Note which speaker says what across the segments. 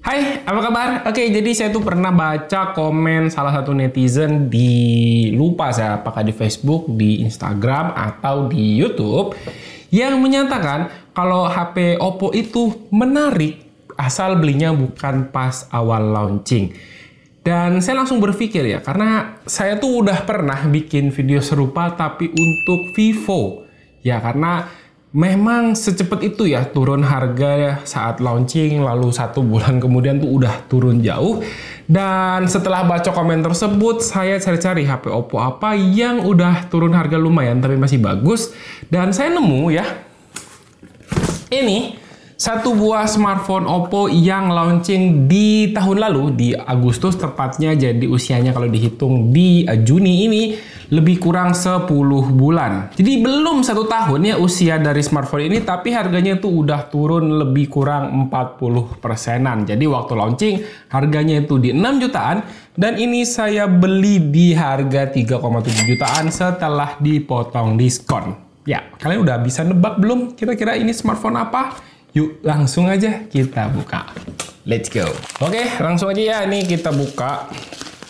Speaker 1: Hai, apa kabar? Oke, jadi saya tuh pernah baca komen salah satu netizen lupa saya apakah di Facebook, di Instagram, atau di YouTube yang menyatakan kalau HP Oppo itu menarik asal belinya bukan pas awal launching. Dan saya langsung berpikir ya, karena saya tuh udah pernah bikin video serupa tapi untuk Vivo. Ya, karena memang secepat itu ya turun harga saat launching, lalu 1 bulan kemudian tuh udah turun jauh. Dan setelah baca komen tersebut, saya cari-cari HP Oppo apa yang udah turun harga lumayan tapi masih bagus. Dan saya nemu ya, ini satu buah smartphone Oppo yang launching di tahun lalu, di Agustus tepatnya, jadi usianya kalau dihitung di Juni ini lebih kurang 10 bulan. Jadi belum 1 tahun ya usia dari smartphone ini, tapi harganya itu udah turun lebih kurang 40%-an. Jadi waktu launching harganya itu di 6 jutaan, dan ini saya beli di harga 3,7 jutaan setelah dipotong diskon. Ya, kalian udah bisa nebak belum kira-kira ini smartphone apa? Yuk langsung aja kita buka. Let's go. Oke, langsung aja ya, ini kita buka.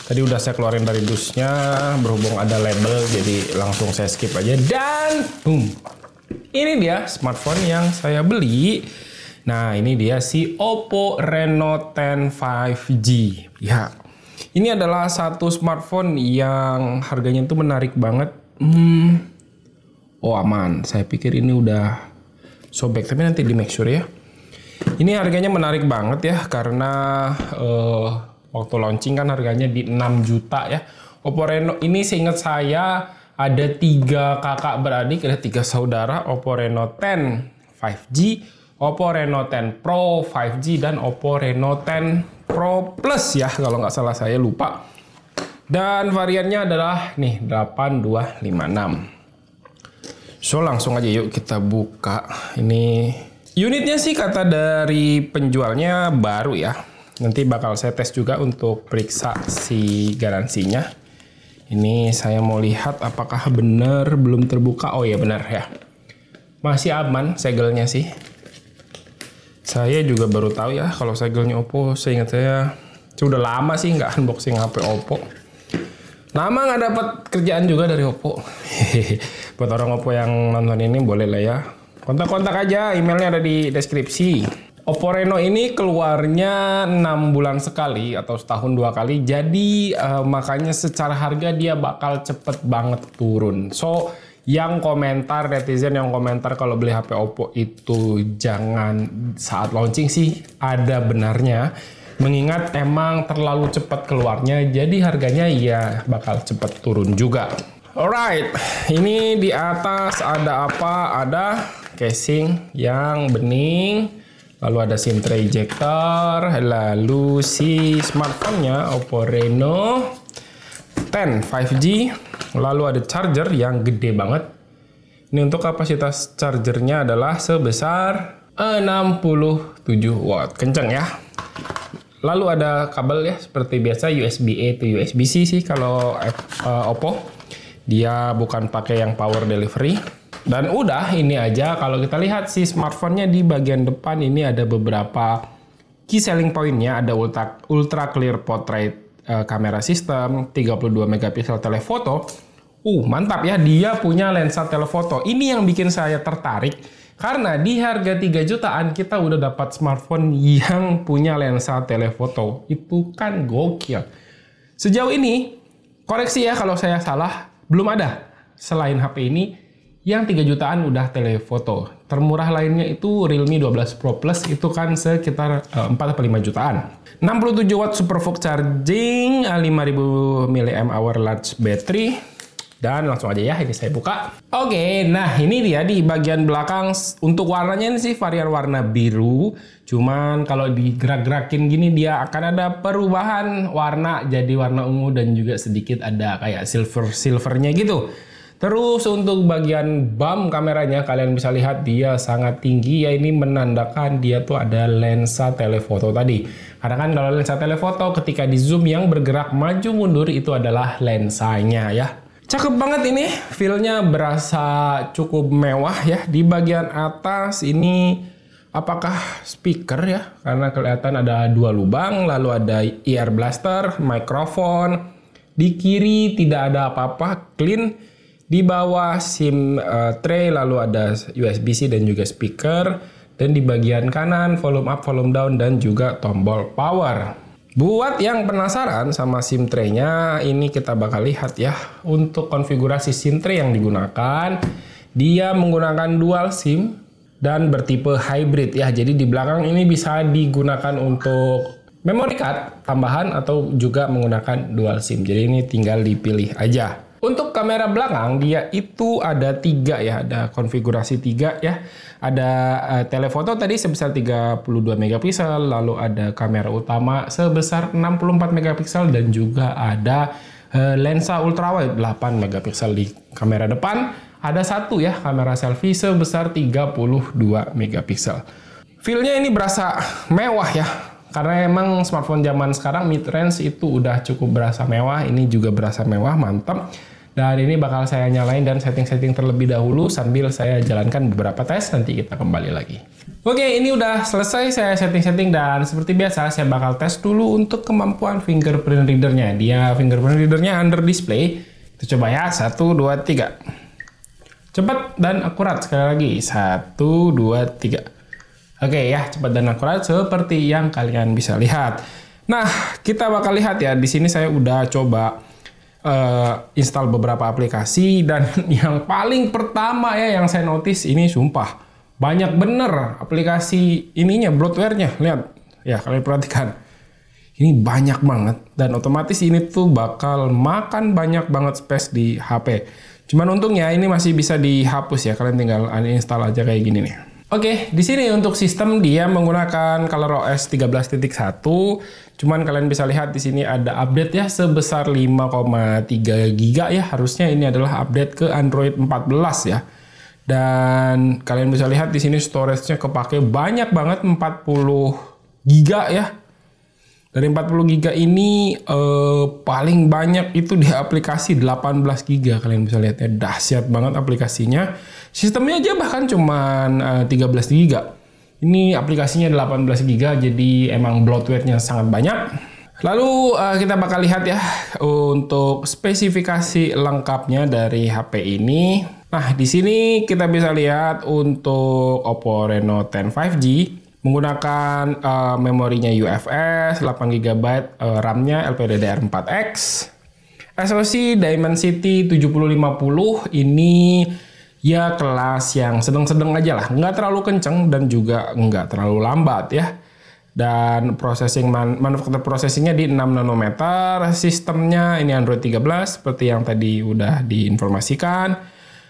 Speaker 1: Tadi udah saya keluarin dari dusnya, berhubung ada label jadi langsung saya skip aja. Dan boom, ini dia smartphone yang saya beli. Nah, ini dia si Oppo Reno 10 5G. Ya, ini adalah satu smartphone yang harganya tuh menarik banget. Oh aman, saya pikir ini udah sobek, tapi nanti di make sure ya. Ini harganya menarik banget ya, karena waktu launching kan harganya di 6 juta ya. Oppo Reno ini seingat saya ada 3 kakak beradik, ada 3 saudara. Oppo Reno 10 5G, Oppo Reno 10 Pro 5G, dan Oppo Reno 10 Pro Plus ya, kalau nggak salah saya lupa. Dan variannya adalah nih 8256. So langsung aja yuk kita buka. Ini unitnya sih kata dari penjualnya baru ya. Nanti bakal saya tes juga untuk periksa si garansinya. Ini saya mau lihat apakah benar belum terbuka. Oh ya benar ya. Masih aman segelnya sih. Saya juga baru tahu ya kalau segelnya Oppo. Seingat saya sudah lama sih nggak unboxing HP Oppo. Lama nggak dapat kerjaan juga dari Oppo. Buat orang Oppo yang nonton ini boleh lah ya. Kontak-kontak aja, emailnya ada di deskripsi. Oppo Reno ini keluarnya 6 bulan sekali atau setahun 2 kali. Jadi makanya secara harga dia bakal cepet banget turun. So yang komentar, netizen yang komentar kalau beli HP Oppo itu jangan saat launching sih ada benarnya. Mengingat emang terlalu cepat keluarnya, jadi harganya ya bakal cepat turun juga. Alright, ini di atas ada apa? Ada casing yang bening, lalu ada SIM tray ejector, lalu si smartphone-nya Oppo Reno 10 5G, lalu ada charger yang gede banget. Ini untuk kapasitas chargernya adalah sebesar 67 watt, kenceng ya. Lalu ada kabel ya, seperti biasa USB-A to USB-C sih kalau Oppo. Dia bukan pakai yang power delivery. Dan udah ini aja. Kalau kita lihat si smartphone-nya di bagian depan ini ada beberapa key selling point-nya. Ada ultra clear portrait camera system, 32 megapiksel telephoto. Mantap ya, dia punya lensa telephoto. Ini yang bikin saya tertarik. Karena di harga 3 jutaan kita udah dapat smartphone yang punya lensa telephoto. Itu kan gokil. Sejauh ini, koreksi ya kalau saya salah, belum ada selain HP ini yang 3 jutaan udah telephoto. Termurah lainnya itu Realme 12 Pro Plus, itu kan sekitar 4-5 jutaan. 67 watt super fast charging, 5000 mAh large battery. Dan langsung aja ya, ini saya buka. Oke, nah ini dia di bagian belakang. Untuk warnanya ini sih varian warna biru. Cuman kalau digerak-gerakin gini dia akan ada perubahan warna jadi warna ungu dan juga sedikit ada kayak silvernya gitu. Terus untuk bagian bump kameranya kalian bisa lihat dia sangat tinggi ya, ini menandakan dia tuh ada lensa telephoto tadi. Karena kan kalau lensa telephoto ketika di zoom yang bergerak maju mundur itu adalah lensanya ya. Cakep banget ini, feel-nya berasa cukup mewah ya. Di bagian atas ini apakah speaker ya, karena kelihatan ada 2 lubang, lalu ada ear blaster, mikrofon. Di kiri tidak ada apa-apa, clean. Di bawah SIM tray, lalu ada USB-C dan juga speaker. Dan di bagian kanan volume up, volume down, dan juga tombol power. Buat yang penasaran sama SIM tray-nya, ini kita bakal lihat ya. Untuk konfigurasi SIM tray yang digunakan, dia menggunakan dual SIM dan bertipe hybrid ya. Jadi di belakang ini bisa digunakan untuk memory card tambahan atau juga menggunakan dual SIM. Jadi ini tinggal dipilih aja. Untuk kamera belakang dia itu ada 3 ya, ada konfigurasi 3 ya. Ada telefoto tadi sebesar 32 megapiksel, lalu ada kamera utama sebesar 64 megapiksel dan juga ada lensa ultrawide 8 megapiksel di kamera depan. Ada 1 ya, kamera selfie sebesar 32 megapiksel. Feel-nya ini berasa mewah ya. Karena emang smartphone zaman sekarang mid-range itu udah cukup berasa mewah. Ini juga berasa mewah, mantap. Dan ini bakal saya nyalain dan setting-setting terlebih dahulu sambil saya jalankan beberapa tes, nanti kita kembali lagi. Oke, ini udah selesai saya setting-setting dan seperti biasa saya bakal tes dulu untuk kemampuan fingerprint readernya. Dia fingerprint readernya under display. Kita coba ya, 1, 2, 3. Cepat dan akurat sekali lagi. 1, 2, 3. Oke ya, cepat dan akurat seperti yang kalian bisa lihat. Nah, kita bakal lihat ya. Di sini saya udah coba install beberapa aplikasi dan yang paling pertama ya yang saya notice ini sumpah banyak bener aplikasi ininya, bloatware-nya. Lihat ya, kalian perhatikan. Ini banyak banget dan otomatis ini tuh bakal makan banyak banget space di HP. Cuman untungnya ini masih bisa dihapus ya. Kalian tinggal uninstall aja kayak gini nih. Oke, di sini untuk sistem dia menggunakan ColorOS 13.1. Cuman kalian bisa lihat di sini ada update ya sebesar 5,3 GB ya. Harusnya ini adalah update ke Android 14 ya. Dan kalian bisa lihat di sini storage-nya kepake banyak banget, 40 GB ya. Dari 40 GB ini paling banyak itu di aplikasi 18 GB. Kalian bisa lihat ya, dahsyat banget aplikasinya. Sistemnya aja bahkan cuman 13 GB. Ini aplikasinya 18 GB, jadi emang bloatware-nya sangat banyak. Lalu kita bakal lihat ya untuk spesifikasi lengkapnya dari HP ini. Nah, di sini kita bisa lihat untuk Oppo Reno 10 5G menggunakan memorinya UFS, 8 GB RAM-nya LPDDR4X. SoC Dimensity 7050 ini ya kelas yang sedang-sedang aja lah, nggak terlalu kenceng dan juga nggak terlalu lambat ya. Dan manufacture processingnya di 6 nanometer, sistemnya ini Android 13 seperti yang tadi udah diinformasikan.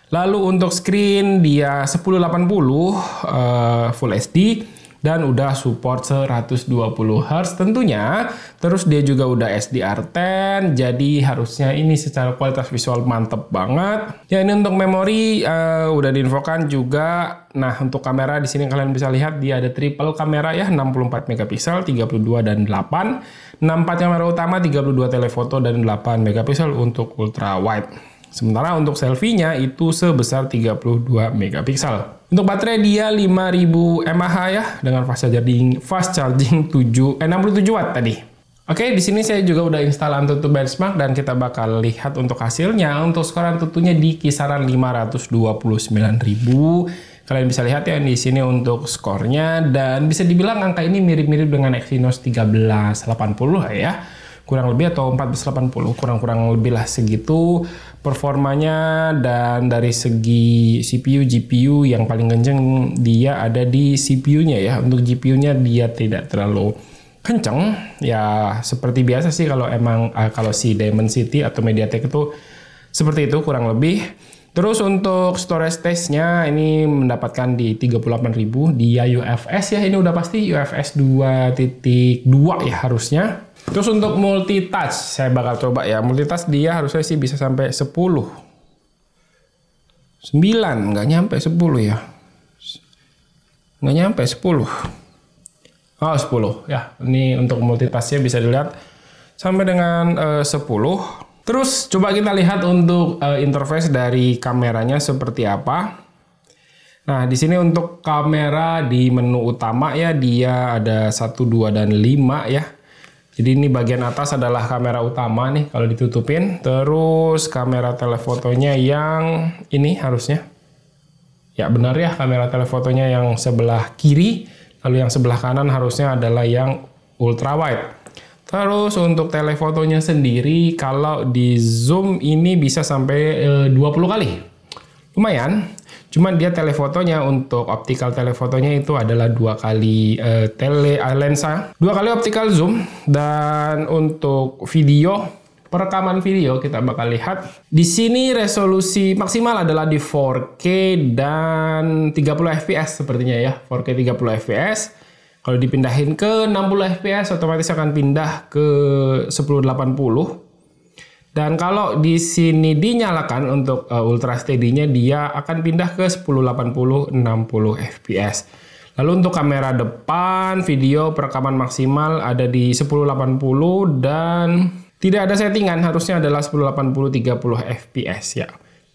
Speaker 1: Lalu untuk screen dia 1080 Full HD dan udah support 120 Hz tentunya. Terus dia juga udah SDR10, jadi harusnya ini secara kualitas visual mantep banget. Ya, ini untuk memori udah diinfokan juga. Nah, untuk kamera di sini kalian bisa lihat dia ada triple kamera ya, 64 megapiksel, 32 dan 8. 64 kamera utama, 32 telefoto dan 8 megapiksel untuk ultra wide. Sementara untuk selfie-nya itu sebesar 32 megapiksel. Untuk baterai dia 5000 mAh ya dengan fast charging 67 Watt tadi. Oke, di sini saya juga udah install Antutu benchmark dan kita bakal lihat untuk hasilnya. Untuk skor Antutunya di kisaran 529.000. Kalian bisa lihat ya di sini untuk skornya dan bisa dibilang angka ini mirip-mirip dengan Exynos 1380 ya. Kurang lebih atau 1480, kurang lebih lah segitu performanya. Dan dari segi CPU, GPU yang paling kenceng dia ada di CPU-nya ya. Untuk GPU-nya dia tidak terlalu kenceng ya, seperti biasa sih kalau emang kalau si Dimensity atau MediaTek itu seperti itu kurang lebih. Terus untuk storage test-nya ini mendapatkan di 38.000 dia UFS ya, ini udah pasti UFS 2.2 ya harusnya. Terus untuk multitouch saya bakal coba ya. Multitouch dia harusnya sih bisa sampai 10. 9, nggak nyampe 10 ya. Nggak nyampe 10. Oh, 10 ya. Ini untuk multitouch-nya bisa dilihat sampai dengan 10. Terus coba kita lihat untuk interface dari kameranya seperti apa. Nah, di sini untuk kamera di menu utama ya, dia ada 1, 2, dan 5 ya. Jadi ini bagian atas adalah kamera utama nih kalau ditutupin. Terus kamera telefotonya yang ini harusnya. Ya benar ya, kamera telefotonya yang sebelah kiri. Lalu yang sebelah kanan harusnya adalah yang ultra wide. Terus untuk telefotonya sendiri kalau di zoom ini bisa sampai 20 kali. Lumayan. Cuman dia telefotonya untuk optical telefotonya itu adalah 2 kali lensa, 2 kali optical zoom. Dan untuk video, perekaman video kita bakal lihat. Di sini resolusi maksimal adalah di 4K dan 30 fps sepertinya ya, 4K 30 fps. Kalau dipindahin ke 60 fps otomatis akan pindah ke 1080. Dan kalau di sini dinyalakan untuk ultra steady-nya, dia akan pindah ke 1080 60 fps. Lalu untuk kamera depan, video perekaman maksimal ada di 1080 dan tidak ada settingan, harusnya adalah 1080 30 fps ya.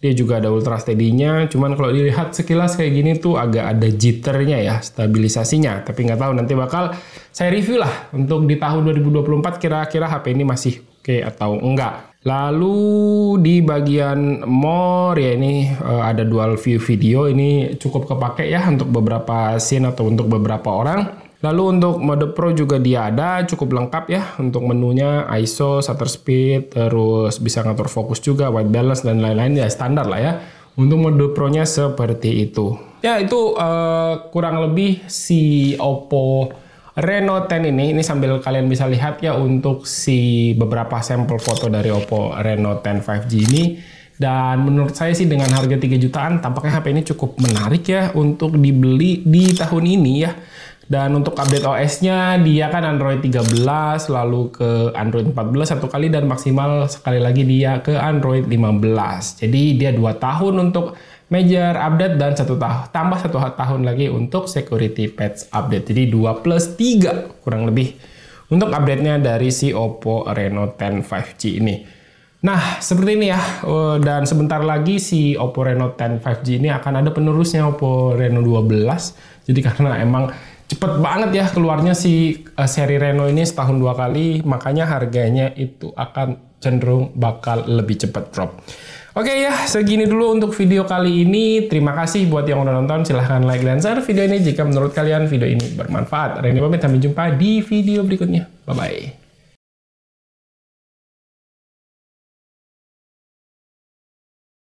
Speaker 1: Dia juga ada ultra steady-nya, cuman kalau dilihat sekilas kayak gini tuh agak ada jitternya ya, stabilisasinya. Tapi nggak tahu, nanti bakal saya review lah untuk di tahun 2024 kira-kira HP ini masih oke atau enggak. Lalu di bagian more ya, ini ada dual view video, ini cukup kepake ya untuk beberapa scene atau untuk beberapa orang. Lalu untuk mode pro juga dia ada, cukup lengkap ya untuk menunya, ISO, shutter speed, terus bisa ngatur fokus juga, white balance dan lain-lain ya, standar lah ya. Untuk mode pro-nya seperti itu. Ya itu kurang lebih si Oppo Reno 10 ini sambil kalian bisa lihat ya untuk si beberapa sampel foto dari Oppo Reno 10 5G ini. Dan menurut saya sih dengan harga 3 jutaan tampaknya HP ini cukup menarik ya untuk dibeli di tahun ini ya. Dan untuk update OS-nya dia kan Android 13 lalu ke Android 14 satu kali dan maksimal sekali lagi dia ke Android 15. Jadi dia 2 tahun untuk major update dan 1 tahun tambah 1 tahun lagi untuk security patch update. Jadi 2+3 kurang lebih untuk update-nya dari si Oppo Reno 10 5G ini. Nah, seperti ini ya. Dan sebentar lagi si Oppo Reno 10 5G ini akan ada penerusnya Oppo Reno 12. Jadi karena emang cepet banget ya keluarnya si seri Reno ini setahun 2 kali, makanya harganya itu akan cenderung bakal lebih cepet drop. Oke ya, segini dulu untuk video kali ini. Terima kasih buat yang udah nonton. Silahkan like dan share video ini jika menurut kalian video ini bermanfaat. Reni pamit, sampai jumpa di video berikutnya. Bye-bye.